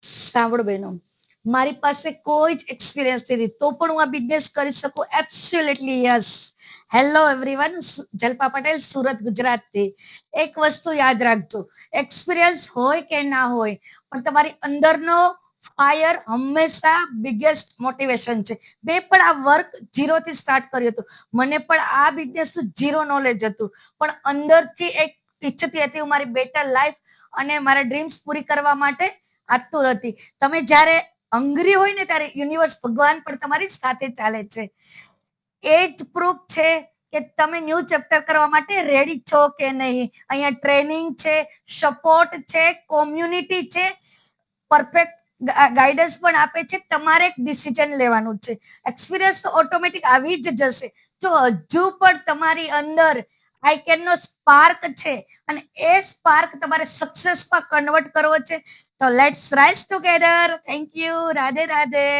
સાંભળો બહેનો, મારી પાસે કોઈ જ એક્સપિરિયન્સ નથી તો પણ હું આ બિઝનેસ કરી શકું? Absolutely yes. Hello everyone, Jalpa Patel, Surat, ગુજરાતથી. એક વસ્તુ યાદ રાખજો, એક્સપિરિયન્સ હોય કે ના હોય, પણ તમારી અંદરનો ફાયર હંમેશા બિગેસ્ટ મોટિવેશન છે. મેં પણ આ વર્ક ઝીરોથી સ્ટાર્ટ કર્યું હતું. મને પણ આ બિઝનેસ ઝીરો નોલેજ હતું, પણ અંદરથી એક ઈચ્છતી હતી હું મારી બેટર લાઈફ અને મારા ડ્રીમ્સ પૂરી કરવા માટે આતુર હતી. તમે જ્યારે હંગરી હોય ને ત્યારે યુનિવર્સ, ભગવાન પણ તમારી સાથે ચાલે છે. એ જ પ્રૂફ છે કે તમે ન્યૂ ચેપ્ટર કરવા માટે રેડી છો કે નહીં. અહીંયા ટ્રેનિંગ છે, સપોર્ટ છે, કોમ્યુનિટી છે, પરફેક્ટ ગાઈડન્સ પણ આપે છે. તમારે એક ડિસિઝન લેવાનું છે. એક્સપિરિયન્સ તો ઓટોમેટિક આવી જ જશે. જો હજુ પણ તમારી અંદર આઈ કેન નો સ્પાર્ક છે અને એ સ્પાર્ક તમારે સક્સેસમાં કન્વર્ટ કરવો છે, તો let's rise together. Thank you. Radhe Radhe.